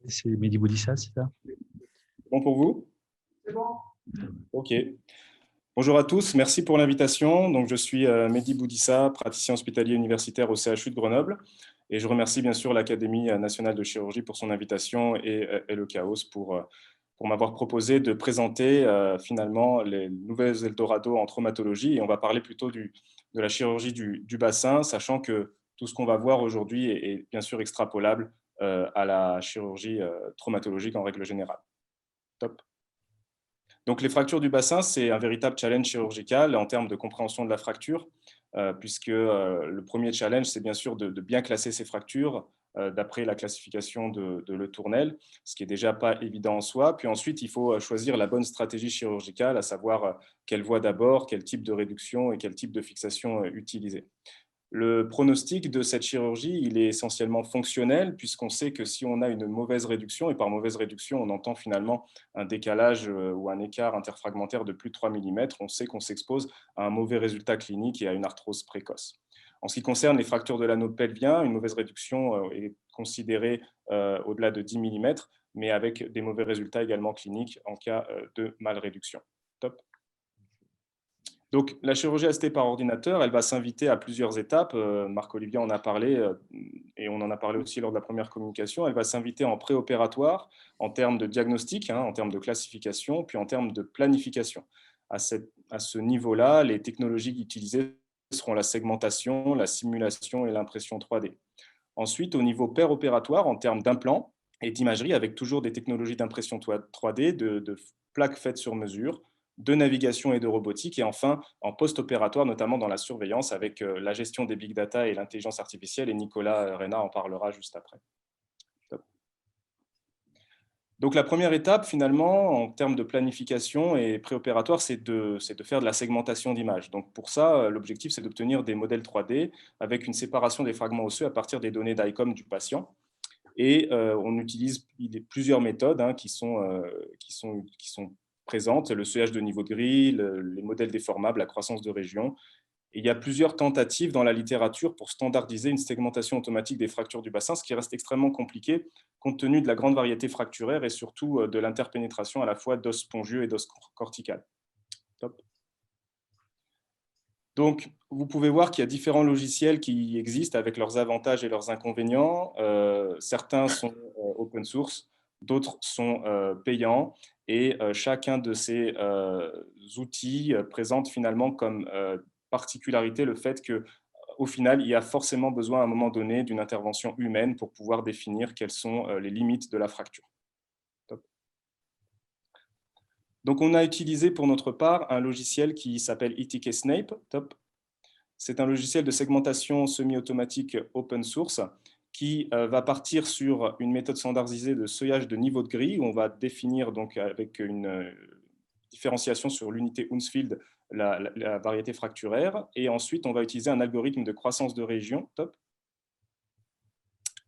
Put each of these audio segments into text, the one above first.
C'est Mehdi Boudissa, c'est ça? Bon pour vous? C'est bon. Ok. Bonjour à tous, merci pour l'invitation. Donc, je suis Mehdi Boudissa, praticien hospitalier universitaire au CHU de Grenoble. Et je remercie bien sûr l'Académie nationale de chirurgie pour son invitation et le Chaos pour m'avoir proposé de présenter finalement les nouvelles Eldorado en traumatologie. Et on va parler plutôt de la chirurgie du bassin, sachant que tout ce qu'on va voir aujourd'hui est bien sûr extrapolable à la chirurgie traumatologique en règle générale. Top. Donc, les fractures du bassin, c'est un véritable challenge chirurgical en termes de compréhension de la fracture, puisque le premier challenge, c'est bien sûr de bien classer ces fractures d'après la classification de Le Tournelle, ce qui n'est déjà pas évident en soi. Puis ensuite, il faut choisir la bonne stratégie chirurgicale, à savoir quelle voie d'abord, quel type de réduction et quel type de fixation utiliser. Le pronostic de cette chirurgie, il est essentiellement fonctionnel, puisqu'on sait que si on a une mauvaise réduction, et par mauvaise réduction, on entend finalement un décalage ou un écart interfragmentaire de plus de 3 mm, on sait qu'on s'expose à un mauvais résultat clinique et à une arthrose précoce. En ce qui concerne les fractures de l'anneau pelvien, une mauvaise réduction est considérée au-delà de 10 mm, mais avec des mauvais résultats également cliniques en cas de malréduction. Top. Donc, la chirurgie assistée par ordinateur, elle va s'inviter à plusieurs étapes. Marc-Olivier en a parlé, et on en a parlé aussi lors de la première communication. Elle va s'inviter en préopératoire, en termes de diagnostic, en termes de classification, puis en termes de planification. À ce niveau-là, les technologies utilisées seront la segmentation, la simulation et l'impression 3D. Ensuite, au niveau péropératoire, en termes d'implants et d'imagerie, avec toujours des technologies d'impression 3D, de plaques faites sur mesure, de navigation et de robotique, et enfin en post-opératoire, notamment dans la surveillance avec la gestion des big data et l'intelligence artificielle, et Nicolas Reyna en parlera juste après. Top. Donc la première étape, finalement, en termes de planification et préopératoire, c'est de faire de la segmentation d'images. Donc pour ça, l'objectif, c'est d'obtenir des modèles 3D avec une séparation des fragments osseux à partir des données d'ICOM du patient. Et on utilise plusieurs méthodes qui sont présentes, le seuillage de niveau de grille, les modèles déformables, la croissance de région. Et il y a plusieurs tentatives dans la littérature pour standardiser une segmentation automatique des fractures du bassin, ce qui reste extrêmement compliqué compte tenu de la grande variété fracturaire et surtout de l'interpénétration à la fois d'os spongieux et d'os cortical. Top. Donc, vous pouvez voir qu'il y a différents logiciels qui existent avec leurs avantages et leurs inconvénients. Certains sont open source, d'autres sont payants, et chacun de ces outils présente finalement comme particularité le fait qu'au final, il y a forcément besoin à un moment donné d'une intervention humaine pour pouvoir définir quelles sont les limites de la fracture. Top. Donc, on a utilisé pour notre part un logiciel qui s'appelle ETK Snape. Top. C'est un logiciel de segmentation semi-automatique open source qui va partir sur une méthode standardisée de seuillage de niveau de grille, où on va définir donc avec une différenciation sur l'unité Hounsfield la variété fracturaire. Et ensuite, on va utiliser un algorithme de croissance de région. Top.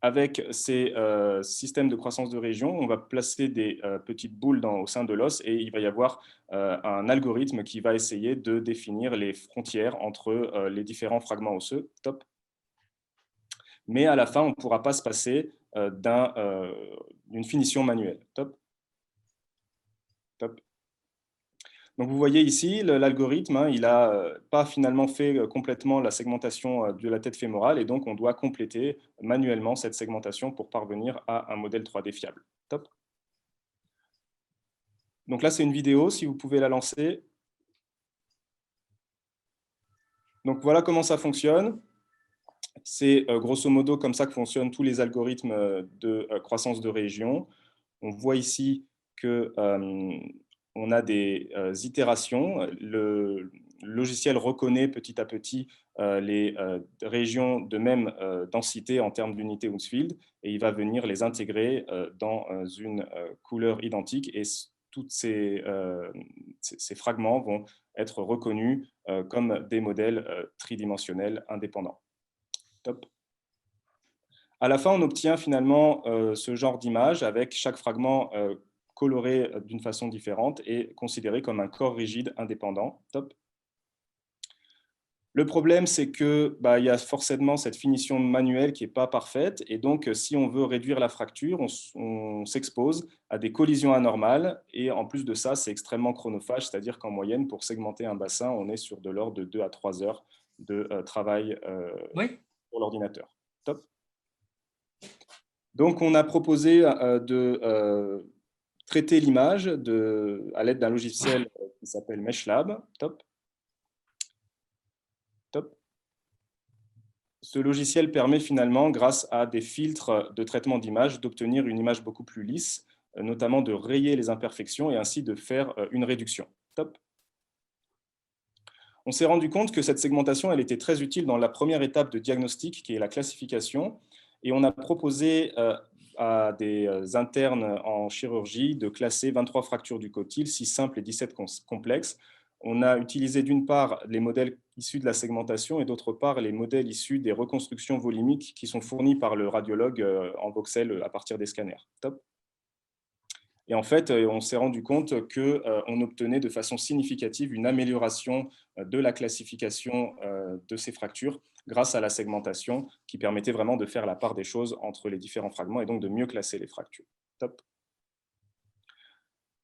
Avec ces systèmes de croissance de région, on va placer des petites boules au sein de l'os, et il va y avoir un algorithme qui va essayer de définir les frontières entre les différents fragments osseux. Top. Mais à la fin, on ne pourra pas se passer d'une finition manuelle. Top. Top. Donc vous voyez ici, l'algorithme, il n'a pas finalement fait complètement la segmentation de la tête fémorale, et donc on doit compléter manuellement cette segmentation pour parvenir à un modèle 3D fiable. Top. Donc là, c'est une vidéo, si vous pouvez la lancer. Donc voilà comment ça fonctionne. C'est grosso modo comme ça que fonctionnent tous les algorithmes de croissance de région. On voit ici que on a des itérations. Le logiciel reconnaît petit à petit les régions de même densité en termes d'unité Hounsfield, et il va venir les intégrer dans une couleur identique, et tous ces fragments vont être reconnus comme des modèles tridimensionnels indépendants. Top. À la fin, on obtient finalement ce genre d'image avec chaque fragment coloré d'une façon différente et considéré comme un corps rigide indépendant. Top. Le problème, c'est que il y a forcément cette finition manuelle qui n'est pas parfaite. Et donc, si on veut réduire la fracture, on s'expose à des collisions anormales. Et en plus de ça, c'est extrêmement chronophage, c'est-à-dire qu'en moyenne, pour segmenter un bassin, on est sur de l'ordre de 2 à 3 heures de travail Oui. pour l'ordinateur. Top. Donc, on a proposé de traiter l'image à l'aide d'un logiciel qui s'appelle MeshLab. Top. Top. Ce logiciel permet finalement, grâce à des filtres de traitement d'image, d'obtenir une image beaucoup plus lisse, notamment de rayer les imperfections et ainsi de faire une réduction. Top. On s'est rendu compte que cette segmentation, elle était très utile dans la première étape de diagnostic, qui est la classification. Et on a proposé à des internes en chirurgie de classer 23 fractures du cotyle, 6 simples et 17 complexes. On a utilisé d'une part les modèles issus de la segmentation et d'autre part les modèles issus des reconstructions volumiques qui sont fournis par le radiologue en voxel à partir des scanners. Top. Et en fait, on s'est rendu compte qu'on obtenait de façon significative une amélioration de la classification de ces fractures grâce à la segmentation qui permettait vraiment de faire la part des choses entre les différents fragments et donc de mieux classer les fractures. Top.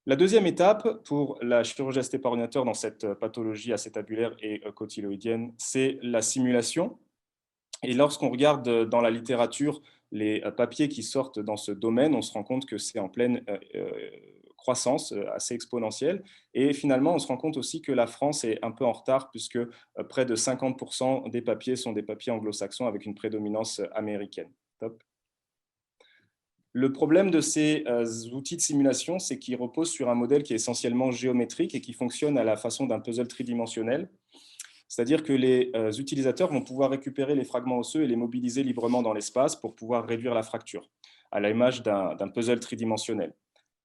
La deuxième étape pour la chirurgie ST par ordinateur dans cette pathologie acétabulaire et cotyloïdienne, c'est la simulation. Et lorsqu'on regarde dans la littérature les papiers qui sortent dans ce domaine, on se rend compte que c'est en pleine croissance assez exponentielle. Et finalement, on se rend compte aussi que la France est un peu en retard puisque près de 50% des papiers sont des papiers anglo-saxons avec une prédominance américaine. Top. Le problème de ces outils de simulation, c'est qu'ils reposent sur un modèle qui est essentiellement géométrique et qui fonctionne à la façon d'un puzzle tridimensionnel. C'est-à-dire que les utilisateurs vont pouvoir récupérer les fragments osseux et les mobiliser librement dans l'espace pour pouvoir réduire la fracture, à l'image d'un puzzle tridimensionnel.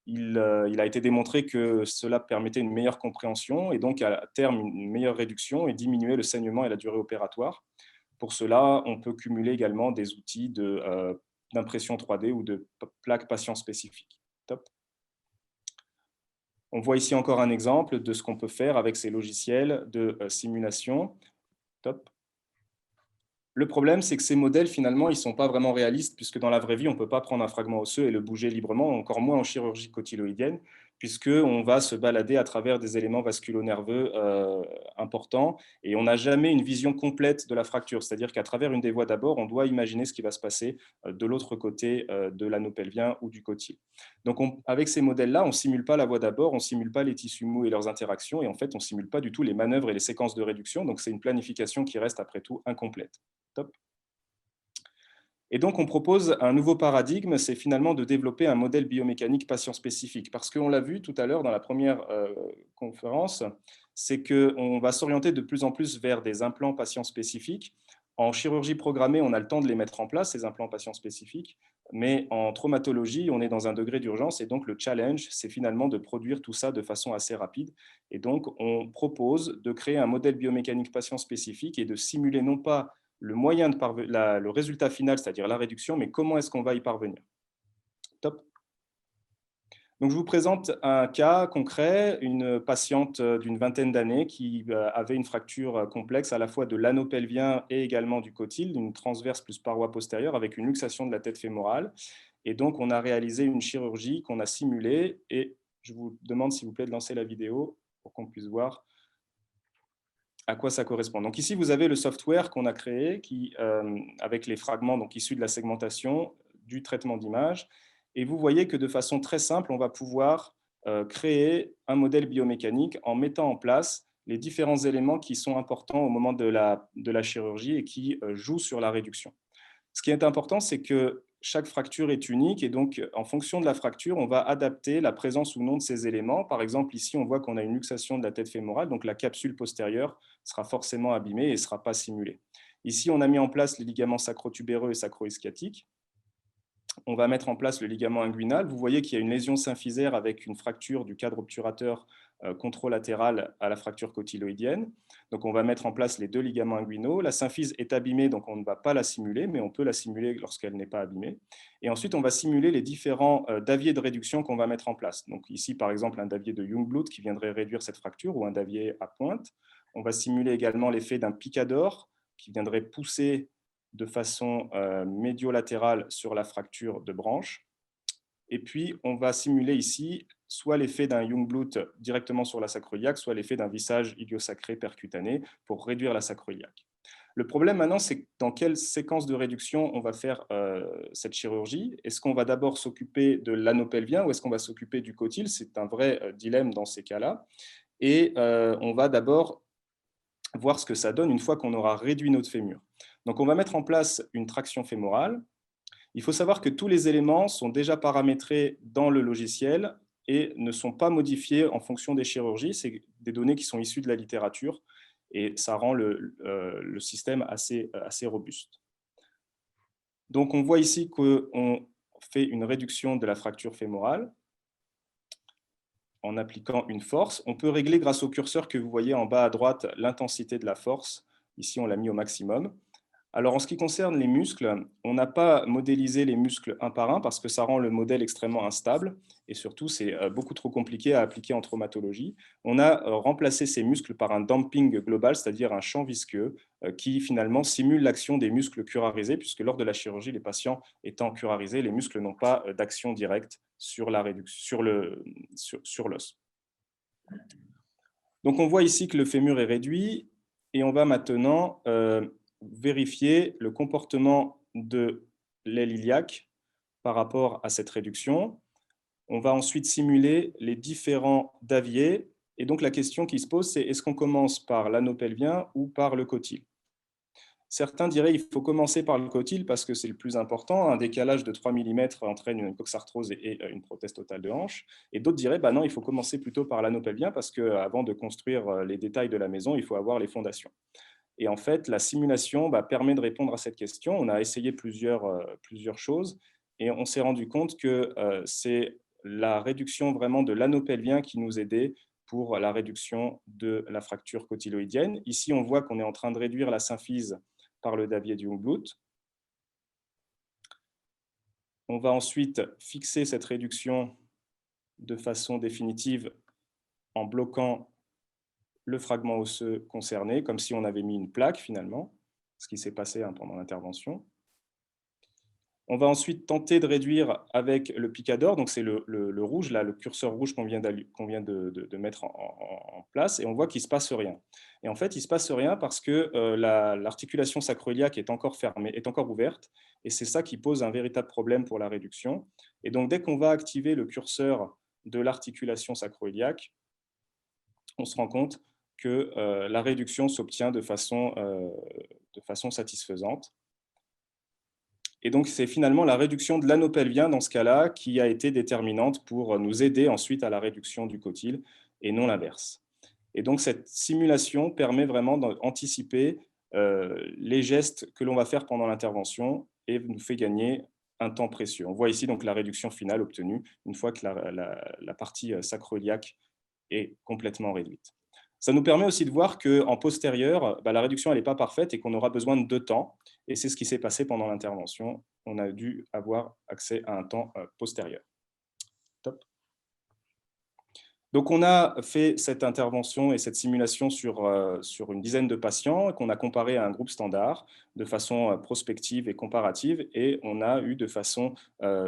Il a été démontré que cela permettait une meilleure compréhension et donc à terme une meilleure réduction et diminuer le saignement et la durée opératoire. Pour cela, on peut cumuler également des outils d'impression 3D ou de plaques patients spécifiques. Top. On voit ici encore un exemple de ce qu'on peut faire avec ces logiciels de simulation. Top. Le problème, c'est que ces modèles, finalement, ils ne sont pas vraiment réalistes, puisque dans la vraie vie, on ne peut pas prendre un fragment osseux et le bouger librement, encore moins en chirurgie cotyloïdienne, puisqu'on va se balader à travers des éléments vasculo-nerveux importants, et on n'a jamais une vision complète de la fracture. C'est-à-dire qu'à travers une des voies d'abord, on doit imaginer ce qui va se passer de l'autre côté de l'anneau pelvien ou du cotyle. Donc, avec ces modèles-là, on ne simule pas la voie d'abord, on ne simule pas les tissus mous et leurs interactions, et en fait, on ne simule pas du tout les manœuvres et les séquences de réduction, donc c'est une planification qui reste après tout incomplète. Top. Et donc, on propose un nouveau paradigme, c'est finalement de développer un modèle biomécanique patient-spécifique. Parce qu'on l'a vu tout à l'heure dans la première conférence, c'est qu'on va s'orienter de plus en plus vers des implants patients-spécifiques. En chirurgie programmée, on a le temps de les mettre en place, ces implants patients-spécifiques, mais en traumatologie, on est dans un degré d'urgence, et donc le challenge, c'est finalement de produire tout ça de façon assez rapide. Et donc, on propose de créer un modèle biomécanique patient-spécifique et de simuler non pas le moyen de le résultat final, c'est-à-dire la réduction, mais comment est-ce qu'on va y parvenir. Top. Donc, je vous présente un cas concret, une patiente d'une vingtaine d'années qui avait une fracture complexe à la fois de l'anneau pelvien et également du cotyle, une transverse plus paroi postérieure avec une luxation de la tête fémorale. Et donc, on a réalisé une chirurgie qu'on a simulée et je vous demande s'il vous plaît de lancer la vidéo pour qu'on puisse voir à quoi ça correspond. Donc ici, vous avez le software qu'on a créé avec les fragments donc, issus de la segmentation, du traitement d'image. Et vous voyez que de façon très simple, on va pouvoir créer un modèle biomécanique en mettant en place les différents éléments qui sont importants au moment de la chirurgie et qui jouent sur la réduction. Ce qui est important, c'est que chaque fracture est unique et donc, en fonction de la fracture, on va adapter la présence ou non de ces éléments. Par exemple, ici, on voit qu'on a une luxation de la tête fémorale, donc la capsule postérieure sera forcément abîmée et ne sera pas simulée. Ici, on a mis en place les ligaments sacrotubéreux et sacro-ischiatiques. On va mettre en place le ligament inguinal. Vous voyez qu'il y a une lésion symphysaire avec une fracture du cadre obturateur controlatéral à la fracture cotyloïdienne. Donc, on va mettre en place les deux ligaments inguinaux. La symphyse est abîmée, donc on ne va pas la simuler, mais on peut la simuler lorsqu'elle n'est pas abîmée. Et ensuite, on va simuler les différents daviers de réduction qu'on va mettre en place. Donc, ici, par exemple, un davier de Jungblut qui viendrait réduire cette fracture ou un davier à pointe. On va simuler également l'effet d'un picador qui viendrait pousser de façon médiolatérale sur la fracture de branche. Et puis, on va simuler ici soit l'effet d'un Jungblut directement sur la sacro-iliaque, soit l'effet d'un vissage iliosacré percutané pour réduire la sacro-iliaque. Le problème maintenant, c'est dans quelle séquence de réduction on va faire cette chirurgie. Est-ce qu'on va d'abord s'occuper de l'anneau pelvien ou est-ce qu'on va s'occuper du cotyle? C'est un vrai dilemme dans ces cas-là. Et on va d'abord voir ce que ça donne une fois qu'on aura réduit notre fémur. Donc, on va mettre en place une traction fémorale. Il faut savoir que tous les éléments sont déjà paramétrés dans le logiciel et ne sont pas modifiés en fonction des chirurgies. C'est des données qui sont issues de la littérature et ça rend le système assez robuste. Donc, on voit ici qu'on fait une réduction de la fracture fémorale en appliquant une force. On peut régler grâce au curseur que vous voyez en bas à droite l'intensité de la force. Ici, on l'a mis au maximum. Alors, en ce qui concerne les muscles, on n'a pas modélisé les muscles un par un parce que ça rend le modèle extrêmement instable et surtout, c'est beaucoup trop compliqué à appliquer en traumatologie. On a remplacé ces muscles par un damping global, c'est-à-dire un champ visqueux qui finalement simule l'action des muscles curarisés puisque lors de la chirurgie, les patients étant curarisés, les muscles n'ont pas d'action directe sur l'os. Donc, on voit ici que le fémur est réduit et on va maintenant vérifier le comportement de l'aile iliaque par rapport à cette réduction. On va ensuite simuler les différents daviers. Et donc, la question qui se pose, c'est est-ce qu'on commence par l'anneau pelvien ou par le cotyle? Certains diraient qu'il faut commencer par le cotyle parce que c'est le plus important. Un décalage de 3 mm entraîne une coxarthrose et une prothèse totale de hanche. Et d'autres diraient non, il faut commencer plutôt par l'anneau pelvien parce qu'avant de construire les détails de la maison, il faut avoir les fondations. Et en fait, la simulation permet de répondre à cette question. On a essayé plusieurs choses et on s'est rendu compte que c'est la réduction vraiment de l'anneau pelvien qui nous aidait pour la réduction de la fracture cotyloïdienne. Ici, on voit qu'on est en train de réduire la symphyse par le davier du Jungblut. On va ensuite fixer cette réduction de façon définitive en bloquant le fragment osseux concerné, comme si on avait mis une plaque finalement, ce qui s'est passé pendant l'intervention. On va ensuite tenter de réduire avec le picador, donc c'est le rouge, là, le curseur rouge qu'on vient de mettre en place, et on voit qu'il ne se passe rien. Et en fait, il ne se passe rien parce que l'articulation sacro-iliaque est encore fermée, est encore ouverte, et c'est ça qui pose un véritable problème pour la réduction. Et donc, dès qu'on va activer le curseur de l'articulation sacro-iliaque, on se rend compte que la réduction s'obtient de façon satisfaisante. Et donc, c'est finalement la réduction de l'anneau pelvien dans ce cas-là qui a été déterminante pour nous aider ensuite à la réduction du cotyle et non l'inverse. Et donc, cette simulation permet vraiment d'anticiper les gestes que l'on va faire pendant l'intervention et nous fait gagner un temps précieux. On voit ici donc la réduction finale obtenue une fois que la partie sacro-iliaque est complètement réduite. Ça nous permet aussi de voir qu'en postérieur, la réduction n'est pas parfaite et qu'on aura besoin de 2 temps. Et c'est ce qui s'est passé pendant l'intervention. On a dû avoir accès à un temps postérieur. Top. Donc, on a fait cette intervention et cette simulation sur une dizaine de patients qu'on a comparé à un groupe standard de façon prospective et comparative. Et on a eu de façon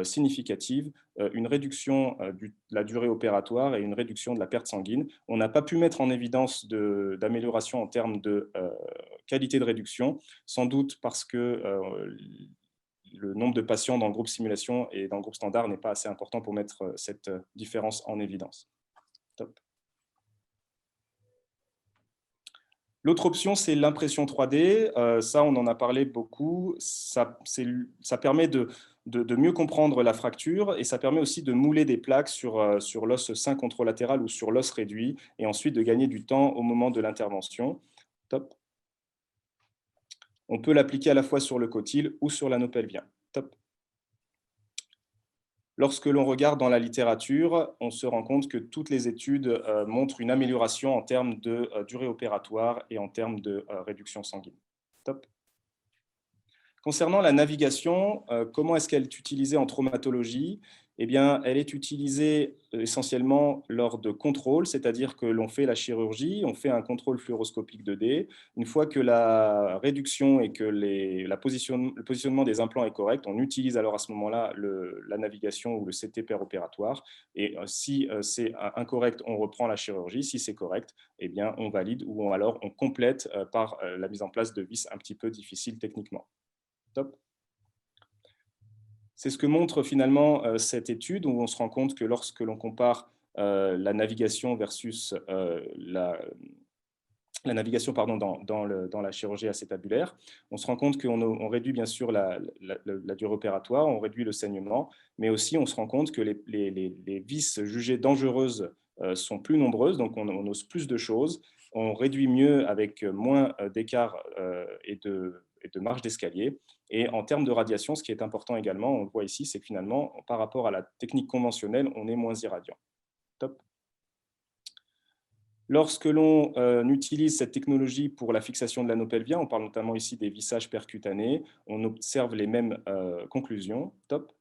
significative une réduction de la durée opératoire et une réduction de la perte sanguine. On n'a pas pu mettre en évidence d'amélioration en termes de qualité de réduction, sans doute parce que le nombre de patients dans le groupe simulation et dans le groupe standard n'est pas assez important pour mettre cette différence en évidence. Top. L'autre option, c'est l'impression 3D. Ça, on en a parlé beaucoup. Ça permet de mieux comprendre la fracture et ça permet aussi de mouler des plaques sur l'os sain contralatéral ou sur l'os réduit et ensuite de gagner du temps au moment de l'intervention. Top. On peut l'appliquer à la fois sur le cotyle ou sur l'anneau pelvien. Top. Lorsque l'on regarde dans la littérature, on se rend compte que toutes les études montrent une amélioration en termes de durée opératoire et en termes de réduction sanguine. Top. Concernant la navigation, comment est-ce qu'elle est utilisée en traumatologie? eh bien, elle est utilisée essentiellement lors de contrôles, c'est-à-dire que l'on fait la chirurgie, on fait un contrôle fluoroscopique 2D. Une fois que la réduction et que le positionnement des implants est correct, on utilise alors à ce moment-là la navigation ou le CT péropératoire. Et si c'est incorrect, on reprend la chirurgie. Si c'est correct, eh bien, on valide ou alors on complète par la mise en place de vis un petit peu difficiles techniquement. Top. C'est ce que montre finalement cette étude où on se rend compte que lorsque l'on compare la navigation versus la navigation dans la chirurgie acétabulaire, on se rend compte qu'on réduit bien sûr la durée opératoire, on réduit le saignement, mais aussi on se rend compte que les vis jugées dangereuses sont plus nombreuses, donc on ose plus de choses, on réduit mieux avec moins d'écart et de marge d'escalier. Et en termes de radiation, ce qui est important également, on le voit ici, c'est que finalement, par rapport à la technique conventionnelle, on est moins irradiant. Top. Lorsque l'on utilise cette technologie pour la fixation de l'anneau pelvien, on parle notamment ici des vissages percutanés, on observe les mêmes conclusions. Top.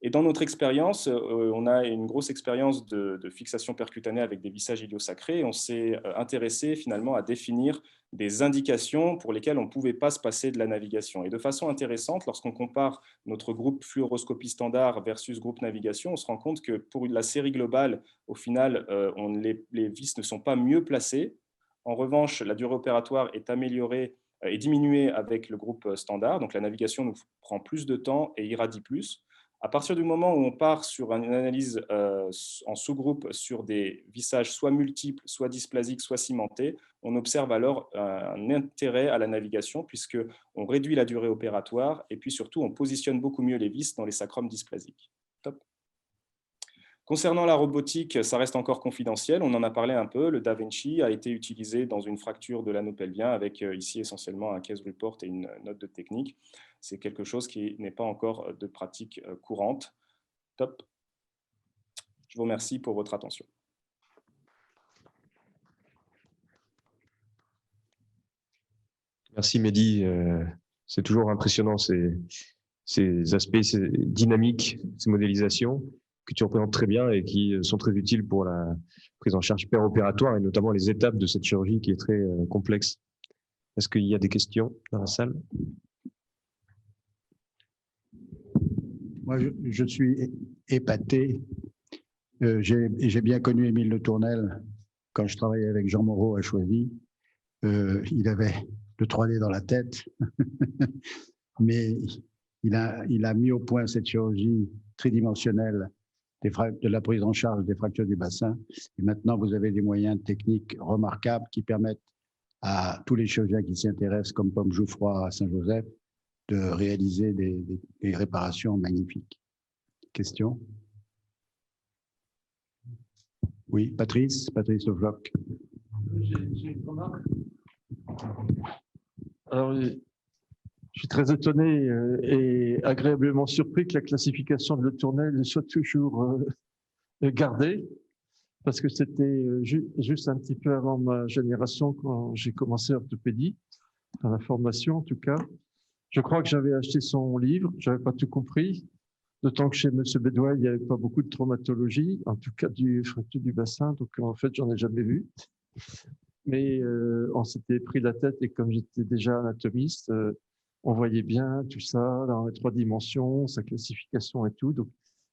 Et dans notre expérience, on a une grosse expérience de fixation percutanée avec des vissages iliosacrés. On s'est intéressé finalement à définir des indications pour lesquelles on ne pouvait pas se passer de la navigation. Et de façon intéressante, lorsqu'on compare notre groupe fluoroscopie standard versus groupe navigation, on se rend compte que pour la série globale, au final, les vis ne sont pas mieux placées. En revanche, la durée opératoire est améliorée et diminuée avec le groupe standard. Donc la navigation nous prend plus de temps et irradie plus. À partir du moment où on part sur une analyse en sous-groupe sur des vissages soit multiples, soit dysplasiques, soit cimentés, on observe alors un intérêt à la navigation puisqu'on réduit la durée opératoire et puis surtout on positionne beaucoup mieux les vis dans les sacrums dysplasiques. Top. Concernant la robotique, ça reste encore confidentiel, on en a parlé un peu, le DaVinci a été utilisé dans une fracture de l'anneau pelvien avec ici essentiellement un case report et une note de technique. C'est quelque chose qui n'est pas encore de pratique courante. Top. Je vous remercie pour votre attention. Merci Mehdi, c'est toujours impressionnant ces aspects dynamiques, ces modélisations que tu représentes très bien et qui sont très utiles pour la prise en charge péropératoire et notamment les étapes de cette chirurgie qui est très complexe. Est-ce qu'il y a des questions dans la salle? Moi, je suis épaté. J'ai bien connu Émile Le Tournel quand je travaillais avec Jean Moreau à Choisy. Il avait le 3D dans la tête, mais il a mis au point cette chirurgie tridimensionnelle de la prise en charge des fractures du bassin. Et maintenant, vous avez des moyens techniques remarquables qui permettent à tous les chirurgiens qui s'y intéressent, comme Pomme Jouffroy à Saint-Joseph, de réaliser des réparations magnifiques. Question? Oui, Patrice Lefloc. J'ai une remarque. Alors, je suis très étonné et agréablement surpris que la classification de Le Tournel soit toujours gardée, parce que c'était juste un petit peu avant ma génération quand j'ai commencé l'orthopédie, dans la formation en tout cas. Je crois que j'avais acheté son livre, je n'avais pas tout compris, d'autant que chez M. Bédouin, il n'y avait pas beaucoup de traumatologie, en tout cas du fracture du bassin, donc en fait, j'en ai jamais vu. Mais on s'était pris la tête et comme j'étais déjà anatomiste, on voyait bien tout ça dans les 3 dimensions, sa classification et tout. Donc,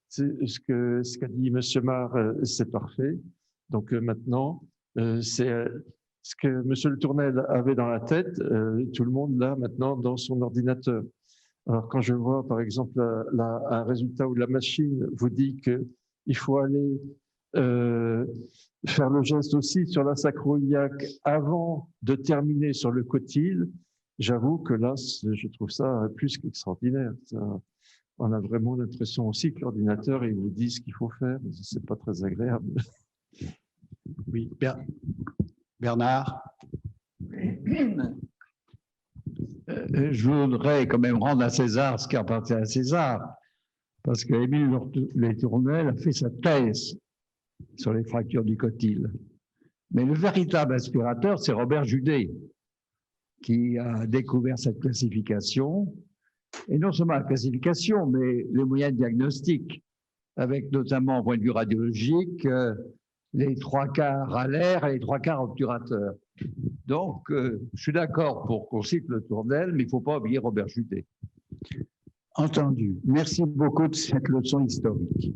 ce qu'a dit M. Marr, c'est parfait. Donc maintenant, c'est ce que M. Le Tournel avait dans la tête, tout le monde l'a maintenant dans son ordinateur. Alors quand je vois par exemple un résultat où la machine vous dit qu'il faut aller faire le geste aussi sur la sacro-iliaque avant de terminer sur le cotyle, j'avoue que là, je trouve ça plus qu'extraordinaire. On a vraiment l'impression aussi que l'ordinateur, il vous dit ce qu'il faut faire, mais ce n'est pas très agréable. Oui, Bernard. Je voudrais quand même rendre à César ce qui appartient à César, parce qu'Émile Le Tournel a fait sa thèse sur les fractures du cotyle. Mais le véritable aspirateur, c'est Robert Judet, qui a découvert cette classification, et non seulement la classification, mais les moyens de diagnostic. avec notamment, au point de vue radiologique, les 3/4 à l'air et les 3/4 obturateur. Donc, je suis d'accord pour qu'on cite le Tournelle, mais il ne faut pas oublier Robert Judet. Entendu. Merci beaucoup de cette leçon historique.